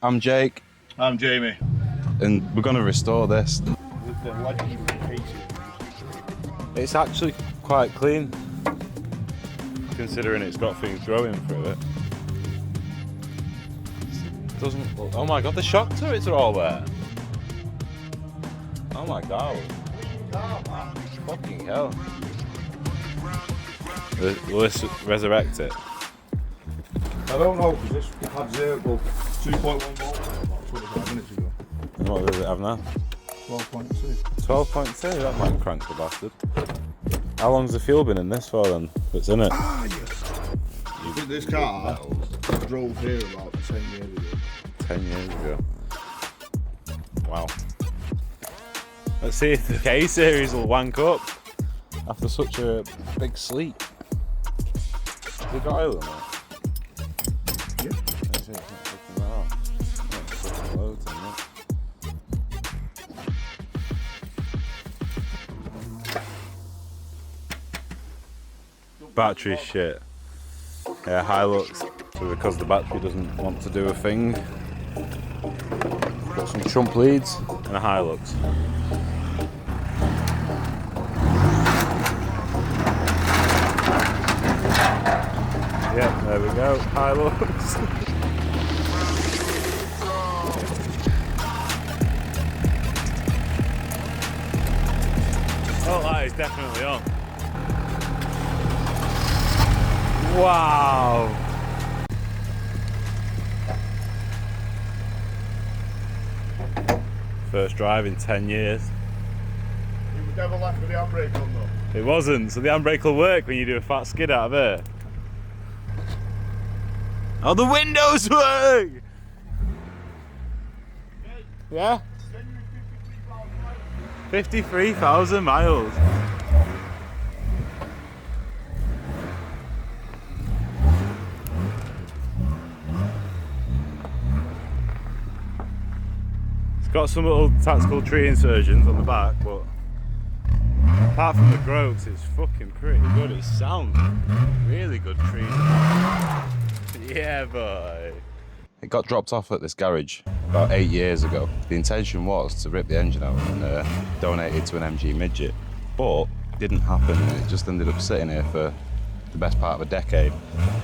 I'm Jake. I'm Jamie. And we're going to restore this. With the legendary casing. It's actually quite clean, considering it's got things growing through it. It doesn't look, oh my god, the shock turrets are all there. Oh my god. Fucking hell. Let's resurrect it. I don't know, because this had 2.1 volts about 25 minutes ago. And what does it have now? 12.2. 12.2, that might crank the bastard. How long's the fuel been in this for then? It's in it. Ah, yes. I think this car drove here about 10 years ago. 10 years ago. Wow. Let's see if the K series will wank up after such a big sleep. Has it got oil in it? Yeah. Let's see, it's not fucking that off. It's fucking loads in it. Battery shit. Yeah, Hilux. So because the battery doesn't want to do a thing. Got some chump leads and a Hilux. Yeah, there we go, Hilux. Oh, that is definitely on. Wow. First drive in 10 years. You were never left with the handbrake on though. It wasn't, so the handbrake will work when you do a fat skid out of here. Oh, the windows work! Yeah? 53,000 miles. It's got some little tactical tree insertions on the back, but apart from the growths, it's fucking pretty good. It sounds really good trees. Yeah, boy. It got dropped off at this garage about 8 years ago. The intention was to rip the engine out and donate it to an MG midget, but it didn't happen. It just ended up sitting here for the best part of a decade.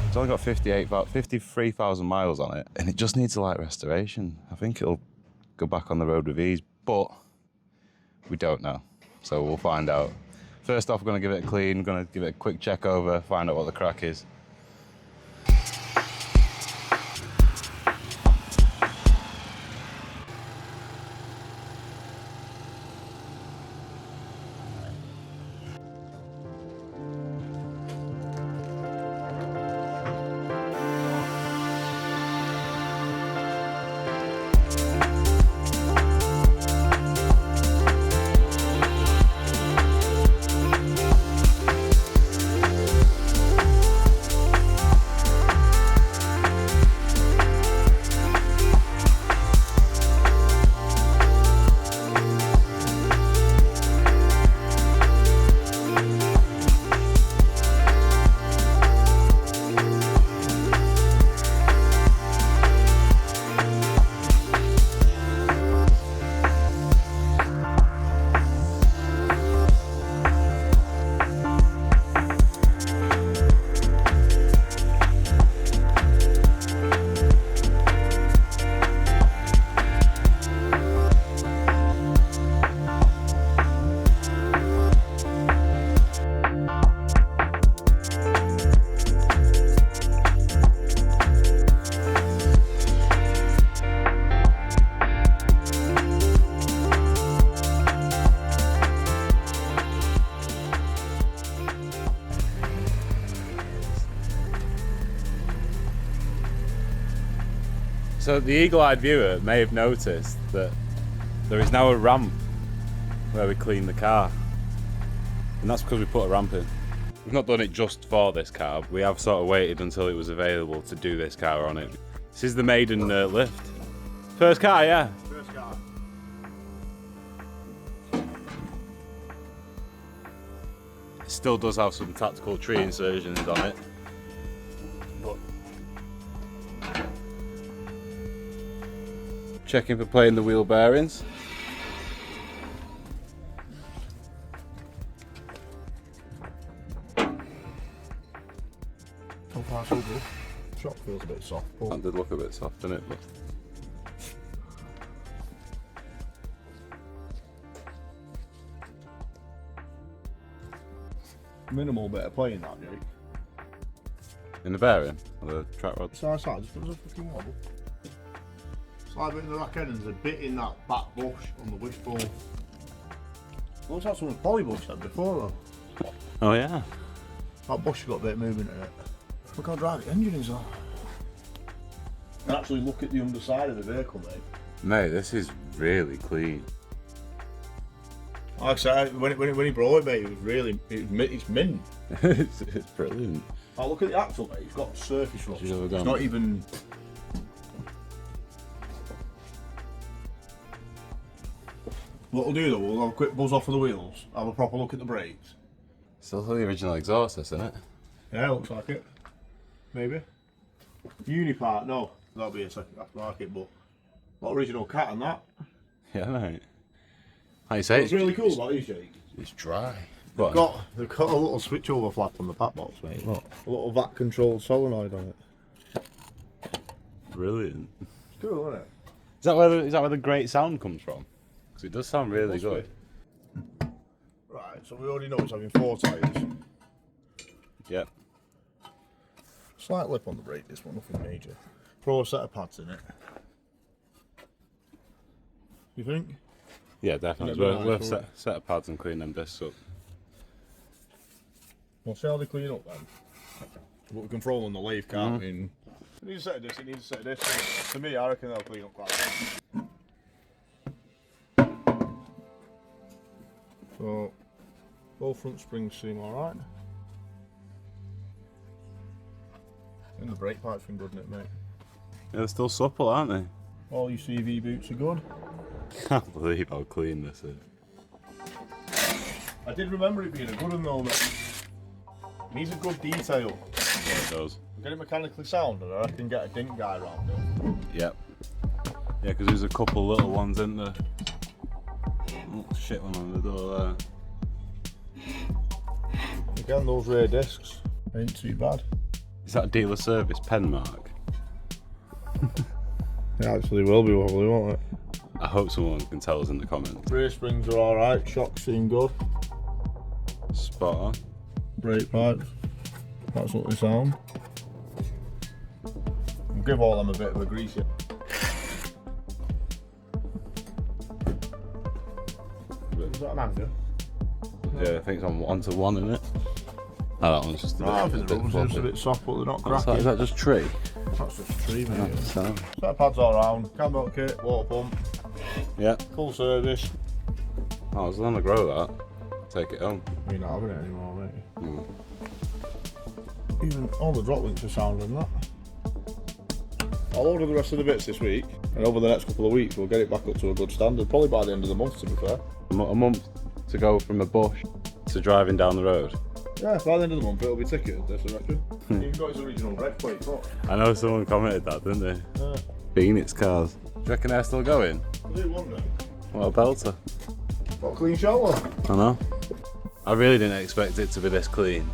It's only got 53,000 miles on it, and it just needs a light restoration. I think it'll go back on the road with ease, but we don't know. So we'll find out. First off, we're going to give it a clean, going to give it a quick check over, find out what the crack is. So the eagle-eyed viewer may have noticed that there is now a ramp where we clean the car. And that's because we put a ramp in. We've not done it just for this car. We have sort of waited until it was available to do this car on it. This is the maiden lift. First car, yeah? First car. It still does have some tactical tree insertions on it. But Checking for play in the wheel bearings. So far so good. Shock feels a bit soft, but That did look a bit soft, didn't it? But minimal bit of play in that, Jake. in the bearing or the track rod. Side side, just does a fucking wobble. Slide bit in the rack end and there's a bit in that back bush on the wishbone. Looks like something Polly Bush had before though. Oh yeah. That bush has got a bit of movement in it. Look how dry the engine is though. Actually look at the underside of the vehicle, mate. Mate, this is really clean. Like I said, when he brought it, mate, it was really, it's mint. It's brilliant. Oh, look at the axle, mate. It's got surface rust. It's not even. What we'll do though, we'll have a quick buzz off of the wheels, have a proper look at the brakes. Still the original exhaust, isn't it? Yeah, looks like it. Maybe. Unipart, no. That'll be a second aftermarket, but not original cat and that. Yeah, mate. Like you say, What's really cool about these, Jake? It's dry. They've got a little switch over flap on the pat box, mate. Look, a little VAT controlled solenoid on it. Brilliant. It's cool, isn't it? Is that where the great sound comes from? Because it does sound really good. Right, so we already know it's having 4 tyres. Yep. Slight lip on the brake, this one, nothing major. Pro set of pads in it. You think? Yeah, definitely. Yeah, We'll nice, set of pads and clean them discs up. We'll see how they clean up then. But we control on the lathe, can't we? And it needs a set of this, it needs a set of this. To me, I reckon they'll clean up quite well. So, both front springs seem alright. And the brake pipe's been good, isn't it, mate? Yeah, they're still supple, aren't they? All your CV boots are good. Can't believe how clean this is. I did remember it being a good one though, mate. It needs a good detail. Yeah, it does. Get it mechanically sound, and I can get a dint guy around it. Yep. Yeah, because there's a couple little ones in there. Oh, shit one on the door there. Again, those rear discs ain't too bad. Is that a dealer service pen mark? It actually will be wobbly, won't it? I hope someone can tell us in the comments. Rear springs are alright, shocks seem good. Spot on. Brake pipes, that's what they sound. We'll give all them a bit of a grease. Is that an anger? Yeah, I think it's on 1-to-1, isn't it? Oh, that one's just a bit, I think the rubbers are just a bit soft, but they're not cracking. Is that just tree? That's just a tree, mate. So, Set of pads all round, cam belt kit, water pump, yeah. full service. Oh, as long as I grow that, I'll take it home. You're not having it anymore, mate. Mm. Even all the drop links are sounder than that. I'll order the rest of the bits this week, and over the next couple of weeks we'll get it back up to a good standard, probably by the end of the month to be fair. A month to go from a bush to driving down the road. Yeah, by the end of the month it'll be ticketed, this I reckon. Even got his original red plate, look. I know someone commented that, didn't they? Yeah. Phoenix cars. Do you reckon they're still going? I do wonder. What a belter. Got a clean shower. I know. I really didn't expect it to be this clean.